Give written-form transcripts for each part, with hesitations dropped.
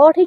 8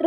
3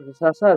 2000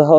10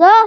10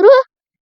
3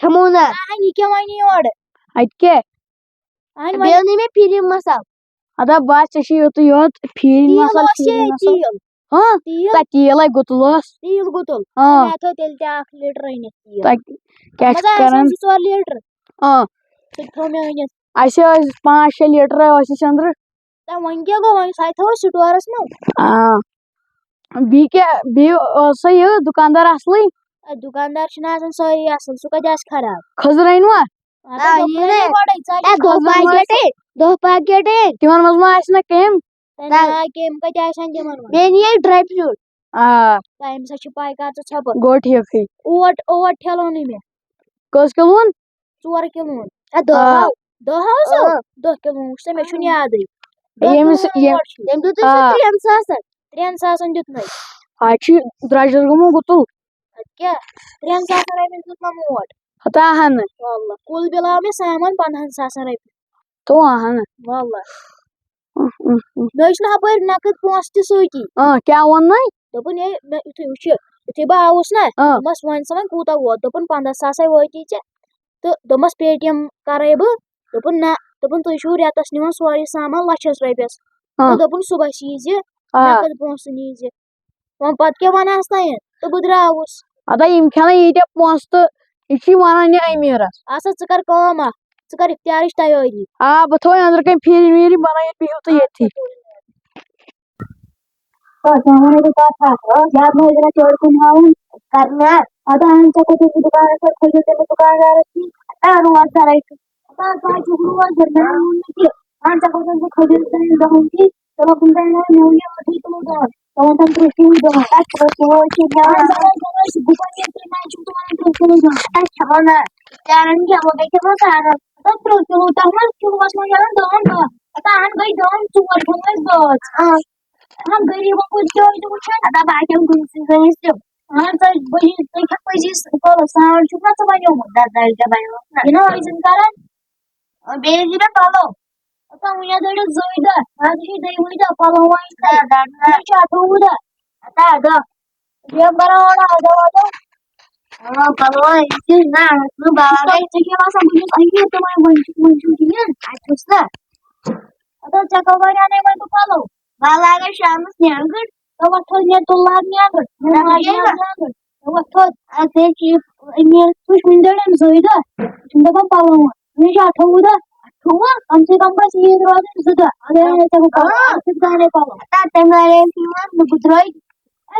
کھیمو نا یہِ کیٛاہ وَنہِ یورٕ اَتہِ کیٛاہ بیٚیہِ أنۍ مےٚ پھِرِم مصال اَدا بس ژےٚ چھُ یوٚتُے یوت پھیٖرِن تیٖل مصال اوس پھیٖرِن یہِ مصال تیٖل ہاں تیٖل تَتھ تیٖلے گُتُل اوس تیٖل گُتُل ہاں مےٚ تھٲو تیٚلہِ تہِ 1 لیٖٹر أنِتھ تیٖل تَتہِ کیٛاہ مگر چھِ آسان کران 2-4 لیٖٹر ہاں سُہ تہِ تھوٚو مےٚ أنِتھ اَسہِ ٲسۍ 5-6 لیٖٹر ٲسۍ اَسہِ أنٛدرٕ تہٕ وۄنۍ کیٛاہ گوٚو وۄنۍ سۄ تھاوو سٹورس منٛز بیٚیہِ کیٛاہ بیٚیہِ اوسا یہِ دُکاندار اَصلٕے دُکاندار چھِنہٕ آسان سٲری اَصٕل سُہ کَتہِ آسہِ خراب خٔزٕر أنۍوا دہ پاکیٹے تِمن منٛز ما آسہِ نا کیٚمۍ کیٚمۍ کَتہِ آسن تِمن منٛز بیٚیہِ نِیے ڈراے فروٗٹ آ تَمہِ سۭتۍ چھِ پَے کر ژٕ ژھۄپہٕ گوٚو ٹھیٖکھٕے اوٹ ٹھیلو نہٕ مےٚ کٔژ کِلوُن 4 کِلوُن آ 10 حظ 10 کِلوُن وٕچھ سا مےٚ چھُنہٕ یادٕے ییٚمِس تٔمۍ دیُت ژےٚ 3 ساسن 3 ساسن دیُتمَے آز چھُ درٛۄجر گوٚمُت گُتُل کیٛاہ 3 ساسن رۄپین دیُتمَم اوٹ ہتا اہن نہٕ واللہ کُل بِل آو مےٚ سامان 15 ساسن رۄپیہِ تو اہن نہٕ واللہ مےٚ چھُنہٕ ہُپٲرۍ نقد پونٛسہٕ تہِ سۭتی کیٛاہ ووٚننَے دوٚپُن ہے مےٚ یِتھُے وٕچھِ یِتھُے بہٕ آوُس نا دوٚپمَس وۄنۍ ژٕ وۄنۍ کوٗتاہ ووت دوٚپُن 15 ساسے وٲتی ژےٚ تہٕ دوٚپمَس پے ٹی ایم کَرَے بہٕ دوٚپُن نہ دوٚپُن تُہۍ چھُو رٮ۪تَس نِوان سورُے سامان لَچھَس رۄپیَس تہٕ دوٚپُن صُبحس ییٖزِ نقد پونٛسہٕ نیٖزِ وۄنۍ پَتہٕ کیٛاہ وَنہَس تانٮ۪تھ تہٕ بہٕ درٛاوُس اَدا یِم کھٮ۪نَے ییٖتیٛاہ پونٛسہٕ تہٕ یہِ چھُے وَنان یہِ أمیٖرَس آسا ژٕ کَر کٲم اَکھ ژٕ کَر اِختیارٕچ تیٲری بہٕ تھوے أنٛدرٕ کَنۍ پھیٖرِن ویٖرِن بَنٲیِتھ بِہِو تُہۍ ییٚتھی بیٚیہِ دِ مےٚ پَلو وٕنۍ دٔڑِس 2 دۄہ آز چھِ 2 دۄہ پَلو چھُ 28 دۄہ لاگان شامَس نیٚنٛدٕر دَپان پَلو وٕنہِ چھِ 28 دۄہ کم سے کم گژھِ عیٖد روزٕنۍ 2 دۄہ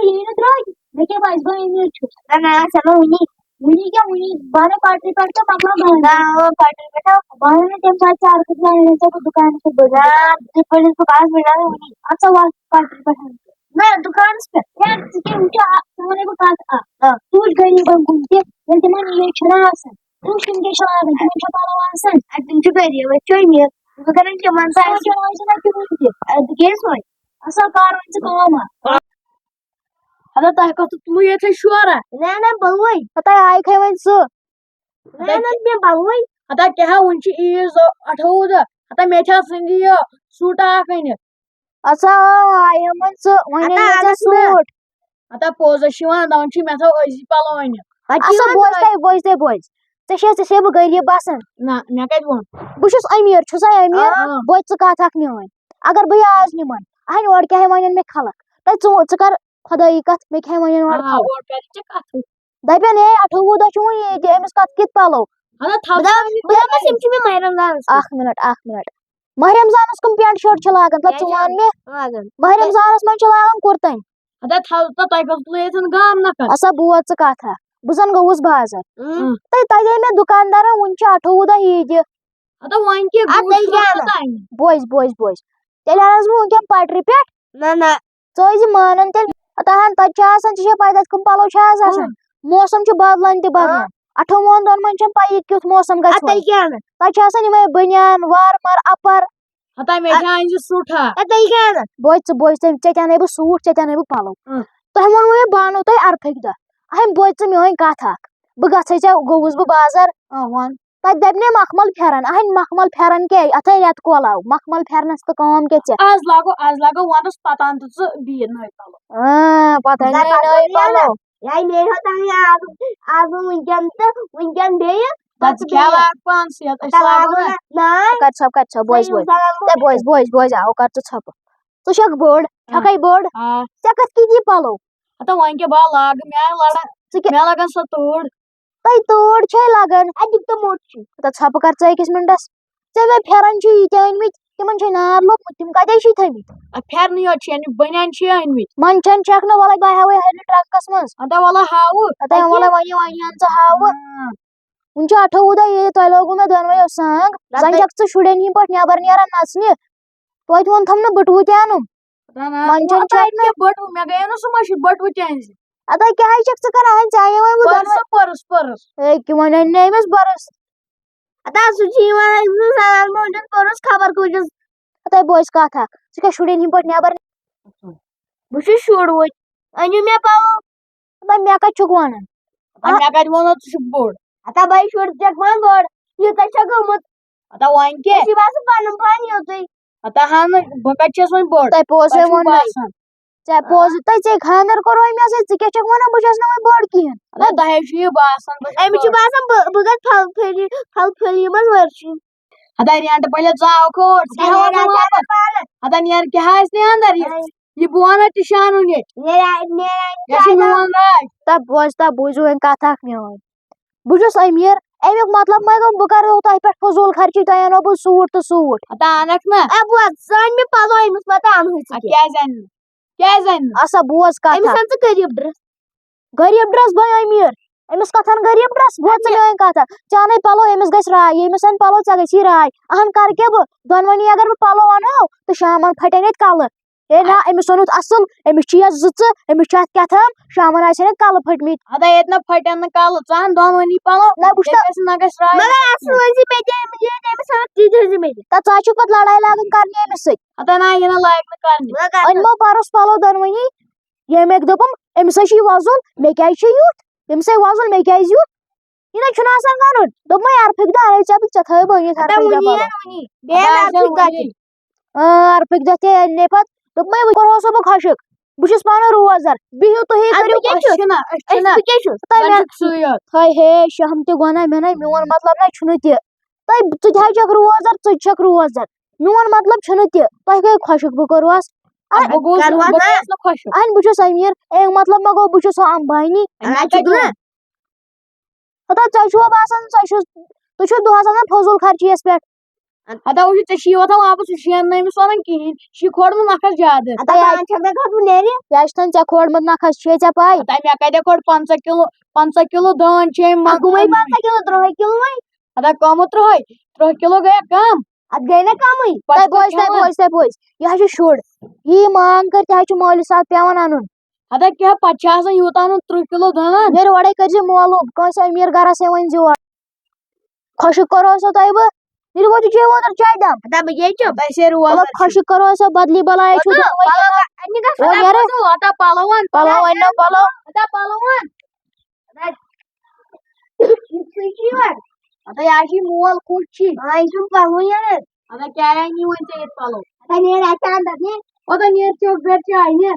یی نہٕ درٛوٚگۍ مےٚ کیٛاہ پَزِ بہٕ أمیٖر چھُس وٕنی کیٛاہ وٕنی بہٕ اَنَے پٹرِ پٮ۪ٹھ تہٕ مۄکلاو پٹرِ پٮ۪ٹھ بہٕ اَنَے نہٕ تَمہِ ساتہٕ چرکھٕ دُکانَس پٮ۪ٹھ اَدٕ سا وَس پٹرِ پٮ۪ٹھ نہ دُکانَس پٮ۪ٹھ ژٕ وَنَے بہٕ کَتھ اَکھ ژٕ وٕچھ غریٖبَن کُن تہِ ییٚلہِ تِمن عیٖد چھِ نا آسان تِم کِم کیٛاہ چھِ لاگان تِمن چھا پَلو آسان تِم چھِ غریٖب أسۍ چھِ أمیٖر بہٕ کَرَن تِمن اَصٕل کار وۄنۍ ژٕ کٲم اَکھ اَدا تۄہہِ کَتھ تُلوٗ ییٚتھٕے شورا نہ پَلوٕے ہَتاے آیہِ وۄنۍ ژٕ مےٚ پَلوٕے ہتا کیٛاہ وٕنہِ چھِ عیٖز 28 دۄہ ہتا مےٚ چھا سٕنٛدِ یہِ سوٗٹا اکھ أنِتھ اَسا آیَم وۄنۍ ژٕ وۄنۍ أنۍ مےٚ ژےٚ سوٗٹ ہتا پوٚز ہے چھُ یِوان دَپان چھِ مےٚ تھٲو أزی پَلو أنِتھ اَسا بوز ژےٚ ژےٚ چھے بہٕ غریٖب باسان نہ مےٚ کَتہِ ووٚن بہٕ چھُس أمیٖر چھُسا أمیٖر بوز ژٕ کَتھ اکھ میٲنۍ اَگر بہٕ یہِ آز نِمن اَہنہِ اورٕ کیٛاہ وَنن مےٚ خلق ژٕ کر خۄدٲیی کَتھ مےٚ کیٛاہ وَنن اورٕ خلق دَپن ہے 28 دۄہ چھُ وُنہِ ییٚتہِ أمِس کَتھ کِتھ پَلو اکھ مِنٹ ماہِ رمضانَس کٕم پینٹ شٲٹ چھِ لاگان ژٕ وَن مےٚ ماہِ رمضانَس منٛز چھِ لاگان کُرتن اَسا بوز ژٕ کَتھ اکھ بہٕ زَن گوٚوُس بازر تَتہِ دے مےٚ دُکاندارن وُنہِ چھِ 28 دۄہ عیٖدِ بوز تیٚلہِ اَنس بہٕ وٕنکیٚن پٹرِ پٮ۪ٹھ ژٕ ٲسۍ زِ مانان تیٚلہِ تَتہِ چھِ آسان ژےٚ چھے پَے تَتہِ کٕم پَلو چھِ آز آسان موسم چھُ بدلان 28 دۄہن منٛز چھنہٕ پَیی کیُتھ موسم گژھِ تَتہِ چھِ آسان یِمے بٔنیان وارمر اَپر بوز ژےٚ تہِ اَنَے بہٕ سوٗٹ ژےٚ تہِ اَنَے بہٕ پَلو تۄہہِ ووٚنوُ مےٚ بہٕ اَنو تۄہہِ عرفٕکۍ دۄہ بوز ژٕ میٲنۍ کَتھ اکھ بہٕ گژھے ژےٚ گوٚوُس بہٕ بازر تَتہِ دَپہِ مےٚ مخمل پھیرن مخمل پھیرن کیٛاہ اَتھے رٮ۪تہٕ کول آو مخمل پھیرنس تہٕ کٲم کیٛاہ ژےٚ آز لاگو وَندَس پَتہٕ اَن تہٕ ژٕ بیٚیہِ نٔے پَلو پَتہٕ یہِ نیرِہو تۄہہِ آز وٕنکٮ۪ن تہٕ وٕنکٮ۪ن بیٚیہِ تَتہِ کیٛاہ لاگ پانہٕ سۭتۍ أسۍ لاگو نا ناے کر ژھۄپ بوز بوز آو کر ژٕ ژھۄپہٕ ژٕ چھکھ بٔڑ چھکھے بٔڑ آ ژےٚ کتھ کِتھ یہِ پلو ہتا وۄنۍ کیٛاہ بہٕ لاگہٕ مےٚ آے لڑا مےٚ لگان سۄ تۭر تۄہہِ تۭر چھے لگان اَتیُک تہٕ موٚٹ چھُ ژھۄپہٕ کر ژٕ أکِس مِنٹس ژےٚ مےٚ پھیرن چھِ ییٖتیٛاہ أنمٕتۍ تِمن چھے نار لوٚگمُت تِم کتے چھِ تھٲمٕتۍ پھیرنٕے یوت چھِ أنمٕتۍ بنیان چھِ أنمٕتۍ منٛچھن چھکھ نہٕ وَلے بہٕ ہاوے ہرِ ٹرٛنکس منٛز ہتا وَلہٕ ہاوٕ وَلے وۄنۍ اَن ژٕ ہاوٕ وُنہِ چھُ 28 دۄہ ییٚلہِ تۄہہِ لوگوُ مےٚ دۄنوَیو سانٛگ زن چھکھ ژٕ شُرٮ۪ن ہِنٛدۍ پٲٹھۍ نٮ۪بر نیران نژنہِ توتہِ ووٚنتھم نہٕ بٔٹوٕ تہِ اَنُن منٛچھن چھکھ نہٕ بٔٹوٕ مےٚ گٔیو نہٕ سُہ مٔشیٖد بٔٹوٕ تہِ أنۍ زِ اَدٕ کیٛاہ چھکھ ژٕ کران ژےٚ اَنے وۄنۍ بہٕ پٔرٕس أکہِ وۄنۍ اَنے أمِس بٔرٕس ہتا سُہ چھُ یِوان سَنان موجوٗد پوٚرُس خبر کۭتِس تۄہہِ بوزِ کتھ اکھ ژٕ کیٛاہ شُرٮ۪ن ہِنٛدۍ پٲٹھۍ نٮ۪بر بہٕ چھُس شُر وۄنۍ أنِو مےٚ پَلو مےٚ کتہِ چھُکھ وَنان مےٚ کتہِ ووٚنُتھ ژٕ چھُکھ بوٚڑ ہتا بھائی شُر چھکھ وۄنۍ بٔڑ یوٗتاہ چھےٚ گوٚمُت ہتا وۄنۍ مےٚ کیٛاہ چھُ باسان پنُن پان یوٚتُے ہتا ہا نہٕ بہٕ کتہِ چھَس وۄنۍ بٔڑ تۄہہِ پوٚز تۄہہِ چھُو ووٚن باسان ژےٚ پوٚز ژےٚ خانٛدر کوٚرُے مےٚ سۭتۍ ژٕ کیٛاہ چھکھ وَنان بہٕ چھَس نہٕ وۄنۍ بٔڑ کِہیٖنۍ ہتا تۄہے چھُ یہِ باسان أمِس چھُ باسان بہٕ گژھٕ پھل پھٔلی منٛز ؤرشِنۍ ہتا رینٹ پَلہِ ژاو کھوڑ ہتا نیر کیٛاہ آسہِ نہٕ اندر یہِ بہٕ وَنو تہِ چھُ اَنُن ییٚتہِ یہِ چھُ میون راج تہ بوٗزِو وۄنۍ کتھ اکھ میٲنۍ بہٕ چھُس أمیٖر اَمیُک مطلب مہ گوٚو بہٕ کرو تۄہہِ پٮ۪ٹھ فضوٗل خرچی تۄہہِ اَنو بہٕ سوٗٹ تہٕ سوٗٹ ہتا اَنکھ نا اے بوز ژٕ أنۍ مےٚ پَلو أمِس پتہٕ اَنہٕے کیٛازِ اَنہِ نہٕ کیٛازِ اَنہِ نہٕ آسا بوز کتھ أمِس اکھ اَن ژٕ غریٖب ڈرٛس غریٖب ڈرٛس بہٕ أمیٖر أمِس کتھ اَن غریٖب ڈرٛس بوز ژٕ میٲنۍ کتھ اکھ ژےٚ اَنَے پَلو أمِس گژھِ راے ییٚمِس اَنہِ پَلو ژےٚ گژھی راے اہن کر کیٛاہ بہٕ دۄنوٕنی اگر بہٕ پَلو اَنہو تہٕ شامن پھٹن ییٚتہِ کَلہٕ ہے نہ أمِس اوٚنُتھ اَصٕل أمِس چھِ یتھ زٕژٕ أمِس چھُ اَتھ کیٛاہتام شامن آسن ییٚتہِ کَلہٕ پھٔٹمٕتۍ ہتا ییٚتہِ نہٕ پھٹن نہٕ کَلہٕ ژٕ اَن دۄنوٕنی پَلو نہ بہٕ چھُس نہ گژھِ راے مگر اَصٕل ٲسۍ زِ مےٚ تہِ أمِس ییٚتہِ أمِس اَنکھ تی دِژ مےٚ تہِ ژٕ چھُکھ پتہٕ لڑٲے لاگان کرنہِ أمِس سۭتۍ ہتا نہ یہِ نہٕ لایق نہٕ کرنہِ أنمو پرُس پَلو دۄنوٕنی ییٚمۍ اکہِ دوٚپُم أمِس ہے چھُ یہِ وۄزُل مےٚ کیازِ چھُ یُتھ أمِس ہے وۄزُل مےٚ کیازِ یُتھ یہِ نہ چھُنہٕ آسان وَنُن دوٚپمَے ارفٕکۍ دۄہ اَنے ژےٚ تھٲیِو بہٕ أنِتھ ارفٕکۍ دۄہ ارفٕکۍ دۄہ تہِ اَنے پتہٕ دوٚپمَے وۄنۍ کوٚرہوسو بہٕ خۄشِک بہٕ چھُس پانہٕ روزدار بِہِو تُہی کٔرِو ہاے ہے شہم تہِ گوٚو نہ مےٚ نَے میون مطلب نَے چھُنہٕ تہِ ژٕ تہِ حظ چھکھ روزدار ژٕ تہِ چھکھ روزدار میون مطلب چھُنہٕ تہِ تۄہہِ گٔے خۄشِک بہٕ کوٚرہوس اہن بہٕ چھُس أمیٖر اَمیُک مطلب مہ گوٚو بہٕ چھُس سۄ امبانی ہتا ژےٚ چھُوا باسان تُہۍ چھِو دۄہس آسان فضوٗل خرچیَس پٮ۪ٹھ ہتا وٕچھ ژےٚ چھی وۄتھان واپس ژٕ چھُے نہٕ أمِس وَنان کِہیٖنۍ یہِ چھُے کھوڑمُت نَکھس زیادٕ کیٛازِ چھَنہٕ ژےٚ کھوڑمُت نَکھس چھے ژےٚ پاے ہتا مےٚ کَتہِ کھوڑ 50 کِلوٗ دٲن چھِ أمۍ ہتا کَمہٕ 30 کِلوٗ گٔیا کَم اَتھ گٔے نہ کَمٕے بوز یہِ حظ چھُ شُر یی مانگ کٔرۍ تہِ حظ چھُ مٲلِس ساتہٕ پیٚوان اَنُن ہتا کیٛاہ پَتہٕ چھِ آسان یوٗتاہ اَنُن 30 کِلوٗ دٲن نیرِ اورَے کٔرۍ زِ معلوٗم کٲنٛسہِ أمیٖر گرس ہے ؤنۍ زِ اورٕ خۄشِک کوٚرہوسو تۄہہِ بہٕ نیٖرِو وۄنۍ تُہۍ چیٚیِو اوترٕ چاے دام خۄشِک کوٚرہوسو بدلی بَلاے چھُو پَلو أنۍنو پَلو ہتا یہِ چھُے مول کُٹھ چھُے ہتا کیٛاہ اَنی وۄنۍ ژےٚ ییٚتہِ پَلو اوترٕ نیر چوک پٮ۪ٹھ چاے نیر